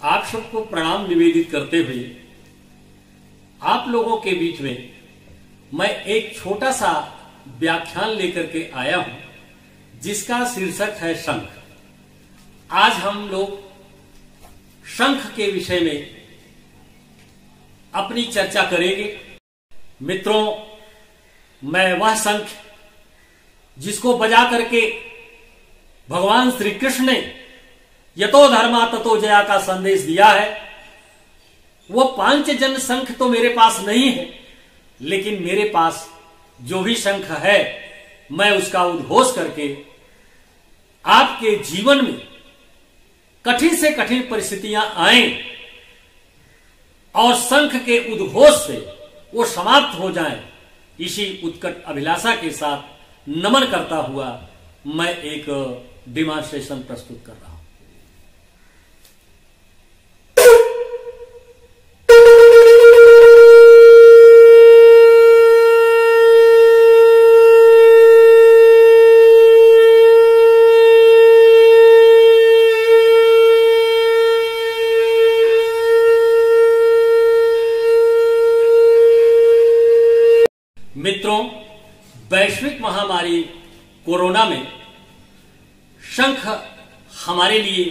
आप सबको प्रणाम निवेदित करते हुए आप लोगों के बीच में मैं एक छोटा सा व्याख्यान लेकर के आया हूं, जिसका शीर्षक है शंख। आज हम लोग शंख के विषय में अपनी चर्चा करेंगे। मित्रों, मैं वह शंख जिसको बजा करके भगवान श्री कृष्ण ने यतो धर्मा ततो जया का संदेश दिया है, वो पांचजन शंख तो मेरे पास नहीं है, लेकिन मेरे पास जो भी शंख है मैं उसका उद्घोष करके आपके जीवन में कठिन से कठिन परिस्थितियां आए और शंख के उद्घोष से वो समाप्त हो जाएं, इसी उत्कट अभिलाषा के साथ नमन करता हुआ मैं एक डेमोन्स्ट्रेशन प्रस्तुत कर रहा हूं। मित्रों, वैश्विक महामारी कोरोना में शंख हमारे लिए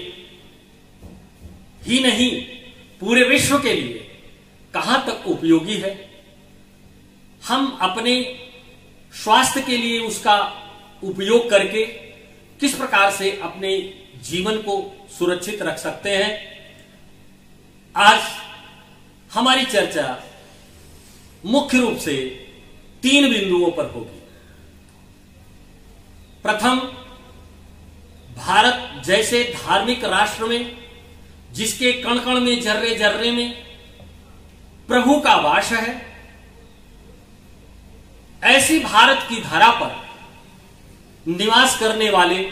ही नहीं, पूरे विश्व के लिए कहां तक उपयोगी है। हम अपने स्वास्थ्य के लिए उसका उपयोग करके किस प्रकार से अपने जीवन को सुरक्षित रख सकते हैं, आज हमारी चर्चा मुख्य रूप से 3 बिंदुओं पर होगी। प्रथम, भारत जैसे धार्मिक राष्ट्र में, जिसके कण कण में, जर्रे जर्रे में प्रभु का वास है, ऐसी भारत की धरा पर निवास करने वाले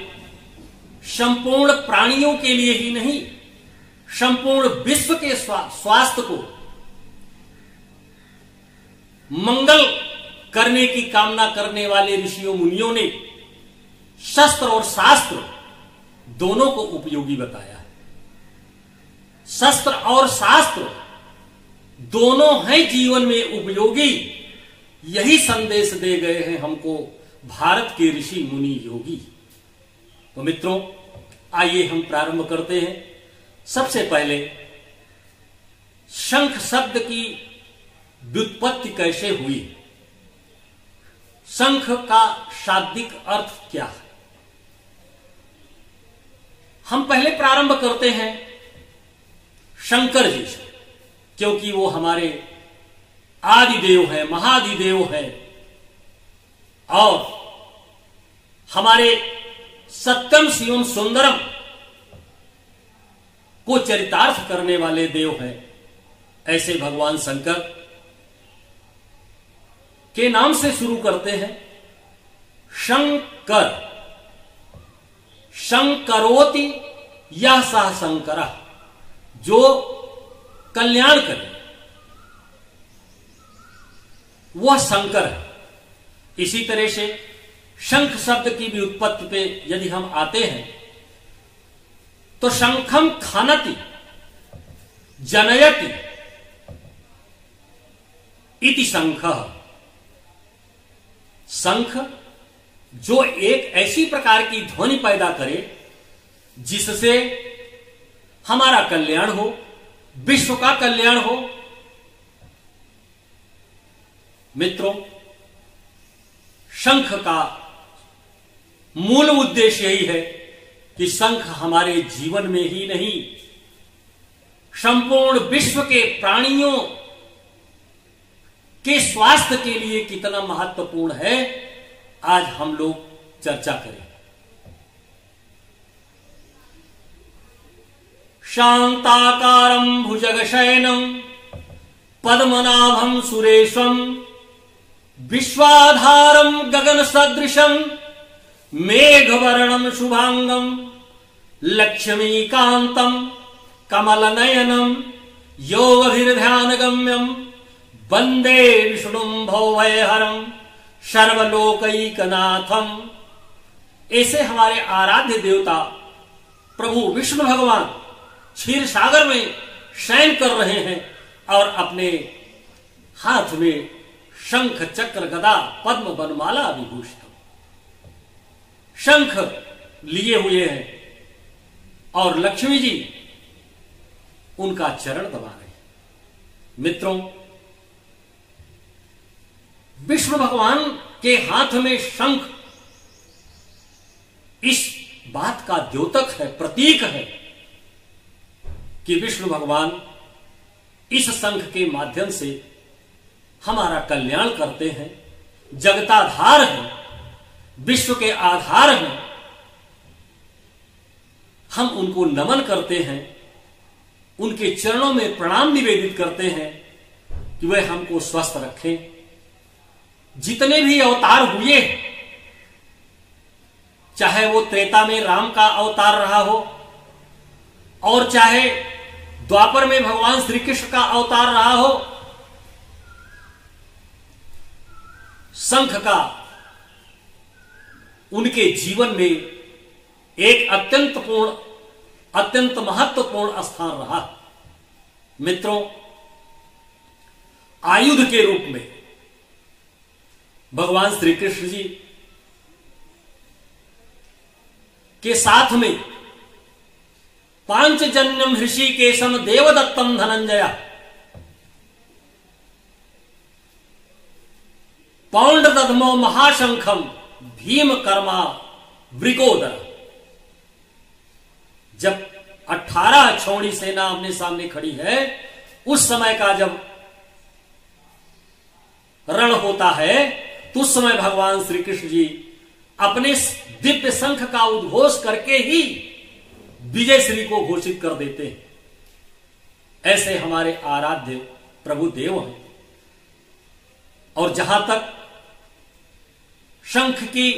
संपूर्ण प्राणियों के लिए ही नहीं, संपूर्ण विश्व के स्वास्थ्य को मंगल करने की कामना करने वाले ऋषियों मुनियों ने शस्त्र और शास्त्र दोनों को उपयोगी बताया है। शस्त्र और शास्त्र दोनों हैं जीवन में उपयोगी, यही संदेश दे गए हैं हमको भारत के ऋषि मुनि योगी। तो मित्रों, आइए हम प्रारंभ करते हैं। सबसे पहले शंख शब्द की व्युत्पत्ति कैसे हुई, शंख का शाब्दिक अर्थ क्या है। हम पहले प्रारंभ करते हैं शंकर जी से, क्योंकि वो हमारे आदिदेव है, महादिदेव है और हमारे सत्यम शिवम सुंदरम को चरितार्थ करने वाले देव हैं। ऐसे भगवान शंकर के नाम से शुरू करते हैं। शंकर, शंकरोति यह सह शंकर, जो कल्याण करे वह शंकर है। इसी तरह से शंख शब्द की भी उत्पत्ति पे यदि हम आते हैं तो शंखम खनति जनयति इति शंखः। शंख जो एक ऐसी प्रकार की ध्वनि पैदा करे जिससे हमारा कल्याण हो, विश्व का कल्याण हो। मित्रों, शंख का मूल उद्देश्य यही है कि शंख हमारे जीवन में ही नहीं, संपूर्ण विश्व के प्राणियों के स्वास्थ्य के लिए कितना महत्वपूर्ण है, आज हम लोग चर्चा करें। शांताकारं भुजगशयनं पद्मनाभं सुरेशं विश्वाधारं गगन सदृशं मेघवर्णं शुभांगं लक्ष्मीकांतं कमलनयनं योगभिर्ध्यानगम्यं वंदे विष्णुं भवभयहरं सर्वलोकैकनाथम। ऐसे हमारे आराध्य देवता प्रभु विष्णु भगवान क्षीर सागर में शयन कर रहे हैं और अपने हाथ में शंख चक्र गदा पद्म वनमाला विभूषित शंख लिए हुए हैं और लक्ष्मी जी उनका चरण दबा रहे हैं। मित्रों, विष्णु भगवान के हाथ में शंख इस बात का द्योतक है, प्रतीक है कि विष्णु भगवान इस शंख के माध्यम से हमारा कल्याण करते हैं, जगताधार हैं, विश्व के आधार हैं। हम उनको नमन करते हैं, उनके चरणों में प्रणाम निवेदित करते हैं कि वह हमको स्वस्थ रखें। जितने भी अवतार हुए, चाहे वो त्रेता में राम का अवतार रहा हो और चाहे द्वापर में भगवान श्री कृष्ण का अवतार रहा हो, शंख का उनके जीवन में एक अत्यंत महत्वपूर्ण स्थान रहा। मित्रों, आयुध के रूप में भगवान श्री कृष्ण जी के साथ में पांचजन्यम ऋषिकेशम देवदत्तम धनंजय पौंड दधमो महाशंखम भीम कर्मा वृकोदर। जब 18 छोड़ी सेना आमने सामने खड़ी है, उस समय का जब रण होता है तो उस समय भगवान श्री कृष्ण जी अपने दिव्य शंख का उद्घोष करके ही विजय श्री को घोषित कर देते हैं। ऐसे हमारे आराध्य प्रभु देव हैं। और जहां तक शंख की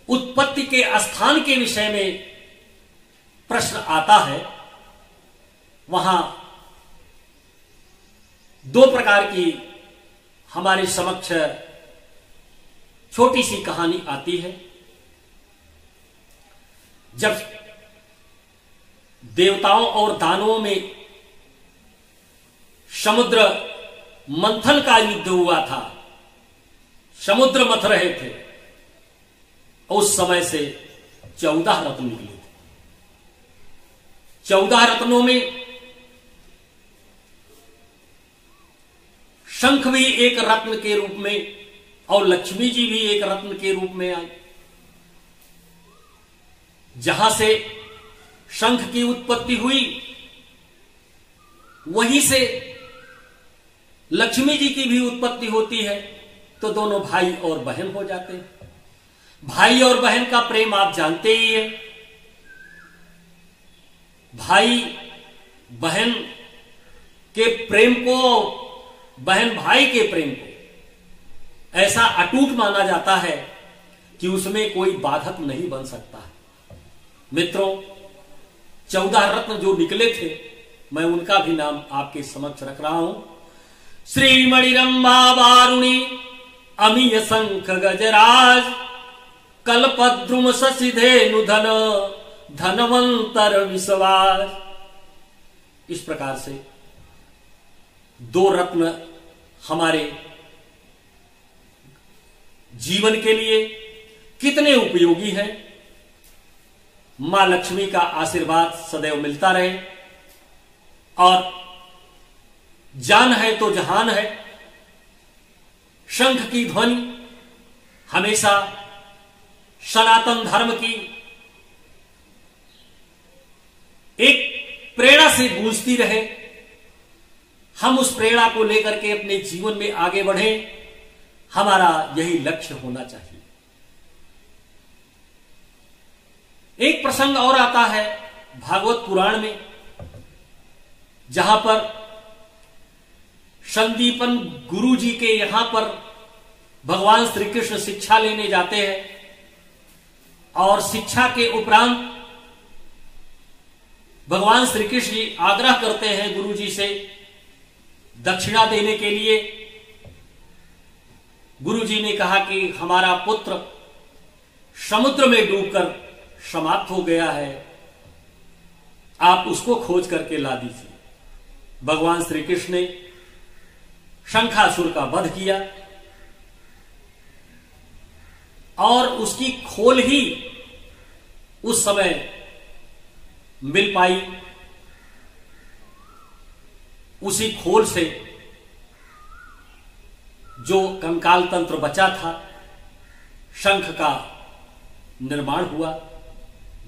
उत्पत्ति के स्थान के विषय में प्रश्न आता है, वहां दो प्रकार की हमारे समक्ष छोटी सी कहानी आती है। जब देवताओं और दानवों में समुद्र मंथन का युद्ध हुआ था, समुद्र मथ रहे थे, उस समय से 14 रत्न निकले थे। 14 रत्नों में शंख भी एक रत्न के रूप में और लक्ष्मी जी भी एक रत्न के रूप में आई। जहां से शंख की उत्पत्ति हुई, वहीं से लक्ष्मी जी की भी उत्पत्ति होती है, तो दोनों भाई और बहन हो जाते हैं। भाई और बहन का प्रेम आप जानते ही है। भाई बहन के प्रेम को, बहन भाई के प्रेम को ऐसा अटूट माना जाता है कि उसमें कोई बाधक नहीं बन सकता है। मित्रों, 14 रत्न जो निकले थे, मैं उनका भी नाम आपके समक्ष रख रहा हूं। श्रीमणिरंभा वारुणी अमीय शंख गजराज कल्पद्रुम शशिधेनु धन धनवंतर विश्वास। इस प्रकार से 2 रत्न हमारे जीवन के लिए कितने उपयोगी हैं। मां लक्ष्मी का आशीर्वाद सदैव मिलता रहे और जान है तो जहान है। शंख की ध्वनि हमेशा सनातन धर्म की एक प्रेरणा से गूंजती रहे। हम उस प्रेरणा को लेकर के अपने जीवन में आगे बढ़ें, हमारा यही लक्ष्य होना चाहिए। एक प्रसंग और आता है भागवत पुराण में, जहां पर संदीपन गुरु जी के यहां पर भगवान श्री कृष्ण शिक्षा लेने जाते हैं और शिक्षा के उपरांत भगवान श्री कृष्ण जी आग्रह करते हैं गुरु जी से दक्षिणा देने के लिए। गुरु जी ने कहा कि हमारा पुत्र समुद्र में डूबकर समाप्त हो गया है, आप उसको खोज करके ला दीजिए। भगवान श्री कृष्ण ने शंखासुर का वध किया और उसकी खोल ही उस समय मिल पाई। उसी खोल से जो कंकाल तंत्र बचा था, शंख का निर्माण हुआ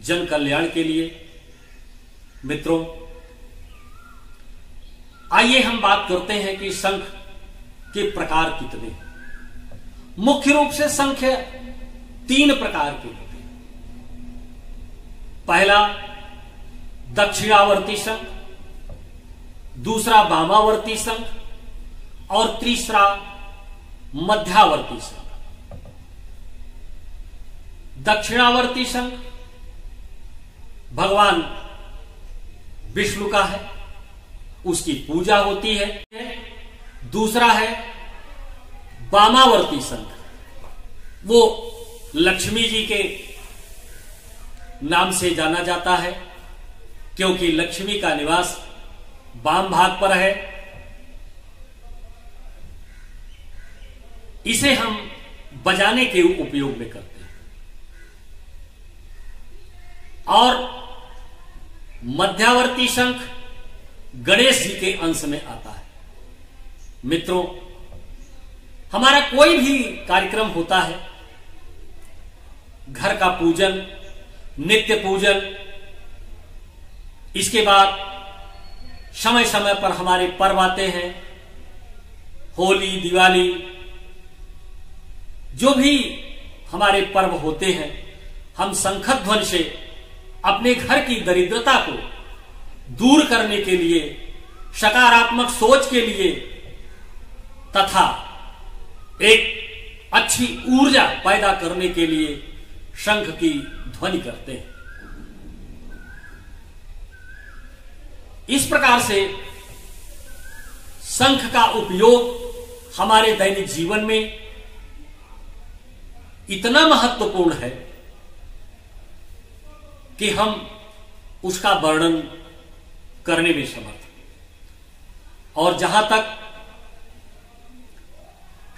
जन कल्याण के लिए। मित्रों, आइए हम बात करते हैं कि शंख के प्रकार कितने हैं। मुख्य रूप से शंख 3 प्रकार के होते हैं। पहला दक्षिणावर्ती शंख, दूसरा वामावर्ती शंख और तीसरा मध्यावर्ती शंख। दक्षिणावर्ती शंख भगवान विष्णु का है, उसकी पूजा होती है। दूसरा है वामावर्ती शंख, वो लक्ष्मी जी के नाम से जाना जाता है क्योंकि लक्ष्मी का निवास वाम भाग पर है। इसे हम बजाने के उपयोग में करते हैं। और मध्यावर्ती शंख गणेश जी के अंश में आता है। मित्रों, हमारा कोई भी कार्यक्रम होता है, घर का पूजन, नित्य पूजन, इसके बाद समय समय पर हमारे पर्व आते हैं, होली, दिवाली, जो भी हमारे पर्व होते हैं, हम शंखध्वनि से अपने घर की दरिद्रता को दूर करने के लिए, सकारात्मक सोच के लिए तथा एक अच्छी ऊर्जा पैदा करने के लिए शंख की ध्वनि करते हैं। इस प्रकार से शंख का उपयोग हमारे दैनिक जीवन में इतना महत्वपूर्ण है कि हम उसका वर्णन करने में समर्थ हैं। और जहां तक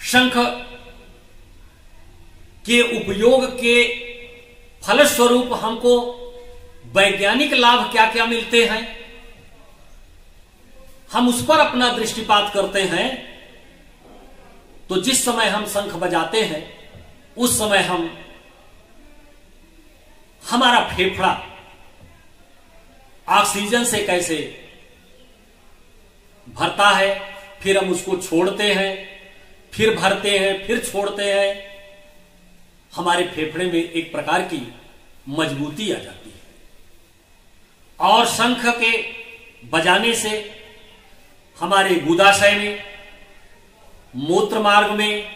शंख के उपयोग के फलस्वरूप हमको वैज्ञानिक लाभ क्या क्या मिलते हैं, हम उस पर अपना दृष्टिपात करते हैं, तो जिस समय हम शंख बजाते हैं उस समय हमारा फेफड़ा ऑक्सीजन से कैसे भरता है, फिर हम उसको छोड़ते हैं, फिर भरते हैं, फिर छोड़ते हैं। हमारे फेफड़े में एक प्रकार की मजबूती आ जाती है। और शंख के बजाने से हमारे गुदाशय में, मूत्र मार्ग में,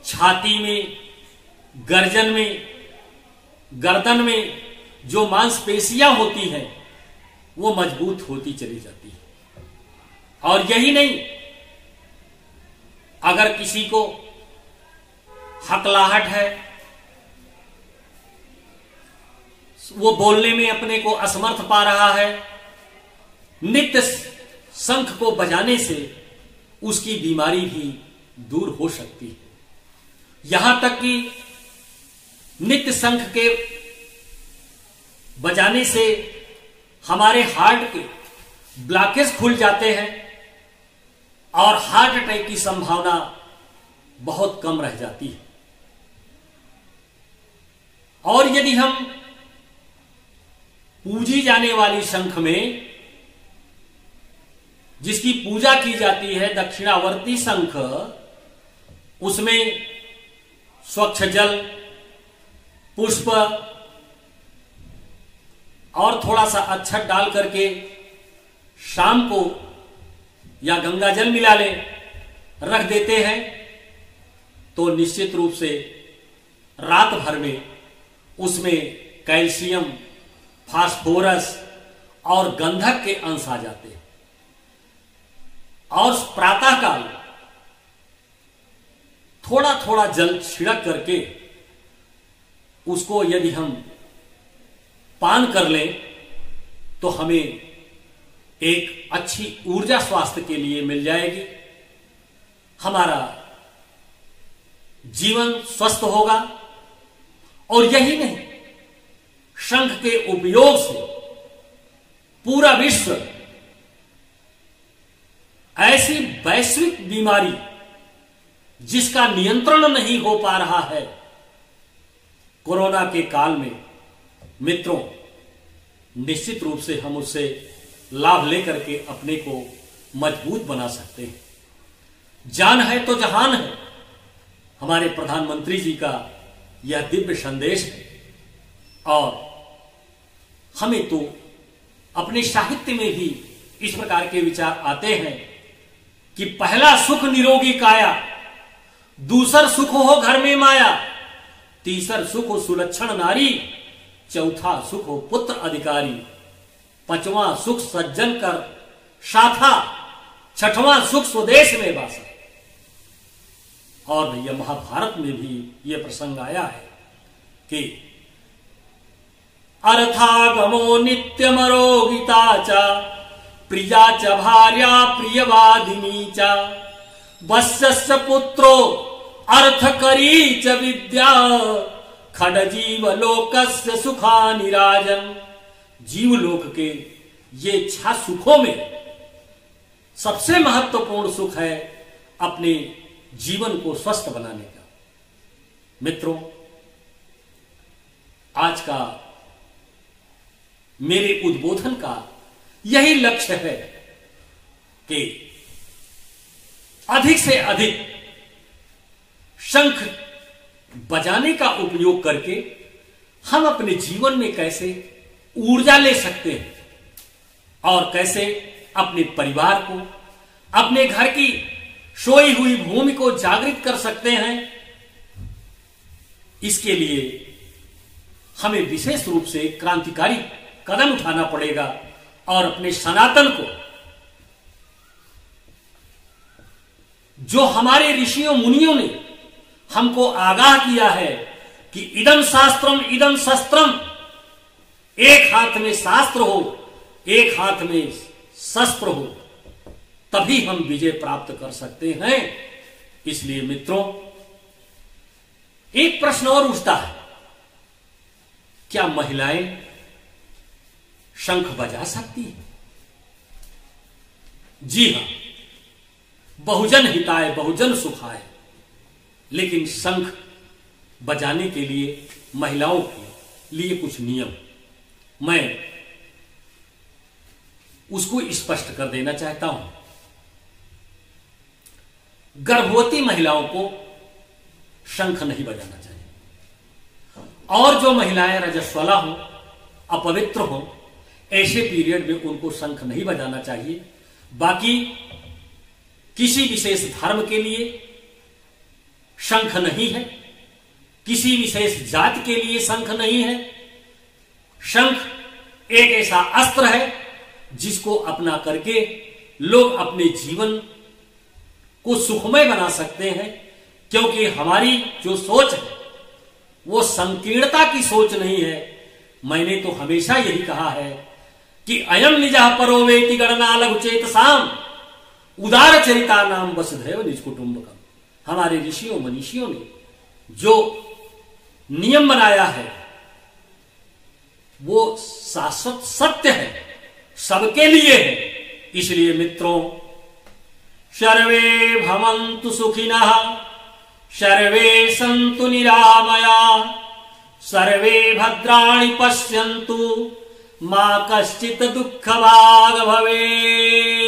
छाती में, गर्दन में जो मांसपेशियां होती हैं वो मजबूत होती चली जाती है। और यही नहीं, अगर किसी को हकलाहट है, वो बोलने में अपने को असमर्थ पा रहा है, नित्य शंख को बजाने से उसकी बीमारी भी दूर हो सकती है। यहां तक कि नित्य शंख के बजाने से हमारे हार्ट के ब्लॉकेज खुल जाते हैं और हार्ट अटैक की संभावना बहुत कम रह जाती है। और यदि हम पूजी जाने वाली शंख में, जिसकी पूजा की जाती है, दक्षिणावर्ती शंख, उसमें स्वच्छ जल, पुष्प और थोड़ा सा अक्षत डाल करके शाम को या गंगा जल मिला ले रख देते हैं, तो निश्चित रूप से रात भर में उसमें कैल्शियम, फास्फोरस और गंधक के अंश आ जाते हैं। और प्रातःकाल थोड़ा थोड़ा जल छिड़क करके उसको यदि हम पान कर लें तो हमें एक अच्छी ऊर्जा स्वास्थ्य के लिए मिल जाएगी, हमारा जीवन स्वस्थ होगा। और यही नहीं, शंख के उपयोग से पूरा विश्व ऐसी वैश्विक बीमारी जिसका नियंत्रण नहीं हो पा रहा है, कोरोना के काल में मित्रों, निश्चित रूप से हम उससे लाभ लेकर के अपने को मजबूत बना सकते हैं। जान है तो जहान है, हमारे प्रधानमंत्री जी का यह दिव्य संदेश है। और हमें तो अपने साहित्य में भी इस प्रकार के विचार आते हैं कि पहला सुख निरोगी काया, दूसर सुख हो घर में माया, तीसर सुख हो सुलक्षण नारी, चौथा सुख हो पुत्र अधिकारी, पांचवां सुख सज्जन कर साथा, छठवां सुख स्वदेश में वासा। और भैया महाभारत में भी यह प्रसंग आया है कि अर्थागमो नित्यमरोगिता च प्रिया च भार्या प्रियवादिनी च वत्सस्य पुत्रो अर्थकरी च विद्या खडजीव लोकस्य सुखानि राजन। जीवलोक के ये 6 सुखों में सबसे महत्वपूर्ण सुख है अपने जीवन को स्वस्थ बनाने का। मित्रों, आज का मेरे उद्बोधन का यही लक्ष्य है कि अधिक से अधिक शंख बजाने का उपयोग करके हम अपने जीवन में कैसे ऊर्जा ले सकते हैं और कैसे अपने परिवार को, अपने घर की सोई हुई भूमि को जागृत कर सकते हैं। इसके लिए हमें विशेष रूप से क्रांतिकारी कदम उठाना पड़ेगा और अपने सनातन को, जो हमारे ऋषियों मुनियों ने हमको आगाह किया है कि इदम शास्त्रम इदम शस्त्रम, एक हाथ में शास्त्र हो, एक हाथ में शस्त्र हो, तभी हम विजय प्राप्त कर सकते हैं। इसलिए मित्रों, एक प्रश्न और उठता है, क्या महिलाएं शंख बजा सकती है? जी हां, बहुजन हिताय बहुजन सुखाय, लेकिन शंख बजाने के लिए महिलाओं के लिए कुछ नियम मैं उसको स्पष्ट कर देना चाहता हूं। गर्भवती महिलाओं को शंख नहीं बजाना चाहिए, और जो महिलाएं रजस्वला हो, अपवित्र हो, ऐसे पीरियड में उनको शंख नहीं बजाना चाहिए। बाकी किसी विशेष धर्म के लिए शंख नहीं है, किसी विशेष जाति के लिए शंख नहीं है। शंख एक ऐसा अस्त्र है जिसको अपना करके लोग अपने जीवन को सुखमय बना सकते हैं, क्योंकि हमारी जो सोच है वो संकीर्णता की सोच नहीं है। मैंने तो हमेशा यही कहा है कि अयम निजः परो वेति गणना लघु चेतसाम उदार चरिता नाम वसुधैव निज कुटुंबकम। हमारे ऋषियों मनीषियों ने जो नियम बनाया है वो शाश्वत सत्य है, सबके लिए है। इसलिए मित्रों, सर्वे भवन्तु सुखिनः, सर्वे सन्तु निरामया, सर्वे भद्राणि पश्यन्तु, मा कश्चित् दुःखभाग् भवेत्।